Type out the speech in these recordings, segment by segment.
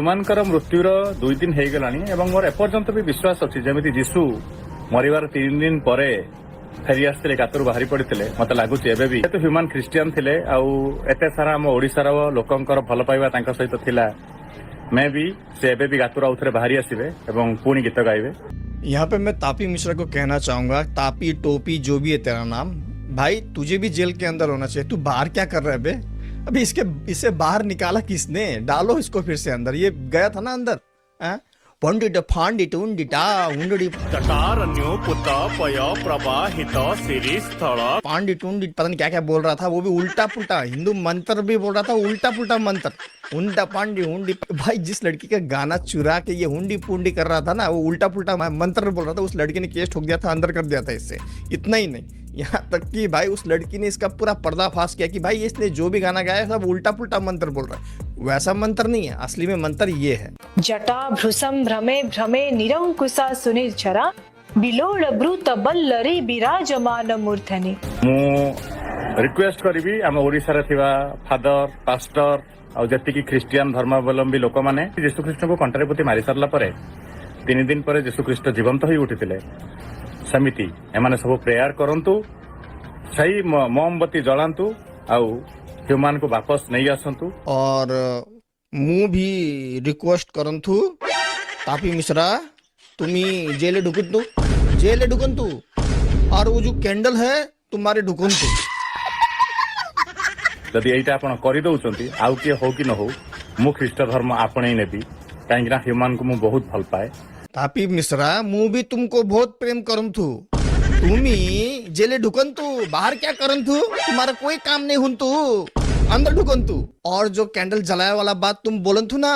Human मृत्युर 2 दिन हो गलानी एवं मोर एपर्यंत भी विश्वास अच्छी जमी जीशु मरबार 3 दिन पर फेरी आसते गातरू बाहरी पड़ते मत लगुच एवं तो ह्यूमान ख्रीस्टियान थे आते सारा आम ओडिशार लोकंकर भल पाइबा सहित थिला मैं भी से एबे भी गातरू आउथरे बाहरी आसीबे एवं पुणी गीत गाइबे। यहाँ पे मैं तापी मिश्रा को कहना चाहूंगा, तापी टोपी जो भी है तेरा नाम, भाई तुझे भी जेल के अंदर होना चाहिए। तू बाहर क्या कर रहा है बे? अभी इसे बाहर निकाला किसने? डालो इसको फिर से अंदर। ये गया था ना अंदर। पंडित फांडिट उंडिटा उंडड़ी तटारण्यो पुता पय प्रवाहित सिरी स्थल पांडिट उंडिट पता नहीं क्या क्या बोल रहा था, वो भी उल्टा पुल्टा। हिंदू मंत्र भी बोल रहा था, उल्टा पुल्टा मंत्र। उंडा पांडी हुंडी। भाई जिस लड़की का गाना चुरा के ये हुंडी पुंडी कर रहा था ना, वो उल्टा पुल्टा मंत्र बोल रहा था, उस लड़की ने केस ठोक दिया था, अंदर कर दिया था इससे। इतना ही नहीं, यहाँ तक कि भाई उस लड़की ने इसका पूरा पर्दाफाश किया कि भाई इसने जो भी गाना गाया सब उल्टा पुल्टा मंत्र बोल रहा है। वैसा मंत्र नहीं है, असली में मंत्र ये है। जटा भ्रुसम भ्रमे भ्रमे निरंकुशा सुनिर्झरा बिलोल ब्रूत बल्लरी विराजमान मूर्धनि। मु रिक्वेस्ट करी आम ओडिशा थिबा फादर पास्टर आ जति ख्रीस्टियान धर्मावलंबी लोक माने यीशु ख्रीष्ट को कंटारे पोती मारी सारला परे 3 दिन पर यीशु ख्रीष्ट जीवंत होई उठिथिले समिति एमाने सब प्रेयर करंतु, सही मोमबत्ती जलांतु आउ ह्यूमान को वापस नहीं आसंतु। और मु भी रिक्वेस्ट करंतु तापी मिश्रा तुम्ही जेले ढुकंतु और वो जो कैंडल है तुम्हारे ढुकंतु। जदि एटा आपण करि दउचंती आउ के हो कि न हो मु ख्रीष्ट धर्म आपणे नेबी काहेकि ना ह्यूमान को मु बहुत भल पाए। तापी मिश्रा मु भी तुमको बहुत प्रेम करंतु, तुम्ही जेले ढुकंतु, बाहर क्या करंतु? तुम्हारा कोई काम नहीं हुंतु, अंदर ढुकंतु। और जो कैंडल जलाया वाला बात तुम बोलंतु ना,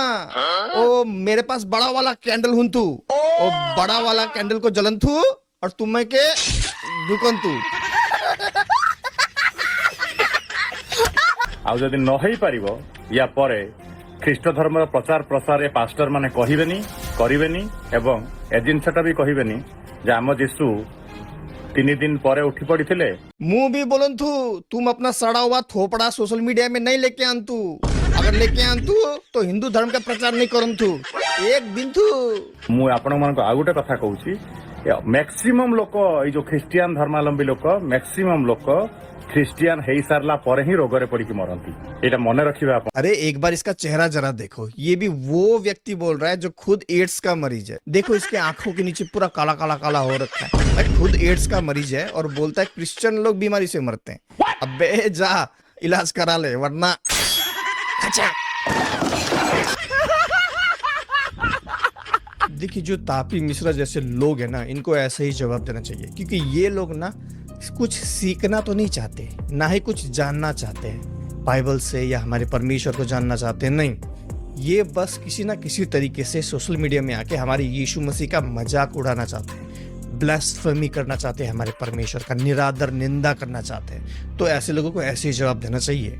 ओ मेरे पास बड़ा वाला कैंडल हुंतु, ओ बड़ा वाला कैंडल को जलंतु और तुम्हें के ढुकंतु। आउ जदि न होई परिबो या परे ख्रीष्ट धर्म प्रचार प्रसार पास्टर माने कहिबेनी करिबेनी एवं ए जिनसटा भी कहिबेनी जे आम जीशु 3 दिन पर उठी पड़िथिले। मु भी बोलंतु तुम अपना सड़ा हुआ थोपड़ा सोशल मीडिया में नहीं लेके आंतु। अगर लेके आंतु तो हिंदू धर्म का प्रचार नहीं करंतु। एक दिन तू मु आपण मन को आ गुटे कथा कहूची, मैक्सिमम लोक ए जो ख्रीस्टियान धर्मावलंबी लोक मैक्सिमम लोक ख्रीस्टियान है सारला पर ही रोगरे पड़ी की मरती। एटा मने रखिबा आप। अरे एक बार इसका चेहरा जरा देखो, ये भी वो व्यक्ति बोल रहा है जो खुद एड्स का मरीज है। देखो इसके आंखों के नीचे पूरा काला काला काला हो रखा है। भाई खुद एड्स का मरीज है और बोलता है क्रिश्चियन लोग बीमारी से मरते हैं। अबे जा इलाज करा ले वरना। देखिए जो तापी मिश्रा जैसे लोग है ना, इनको ऐसे ही जवाब देना चाहिए, क्योंकि ये लोग ना कुछ सीखना तो नहीं चाहते, ना ही कुछ जानना चाहते हैं बाइबल से या हमारे परमेश्वर को जानना चाहते हैं। नहीं, ये बस किसी ना किसी तरीके से सोशल मीडिया में आके हमारे यीशु मसीह का मजाक उड़ाना चाहते हैं, ब्लास्फेमी करना चाहते हैं, हमारे परमेश्वर का निरादर निंदा करना चाहते हैं। तो ऐसे लोगों को ऐसे ही जवाब देना चाहिए।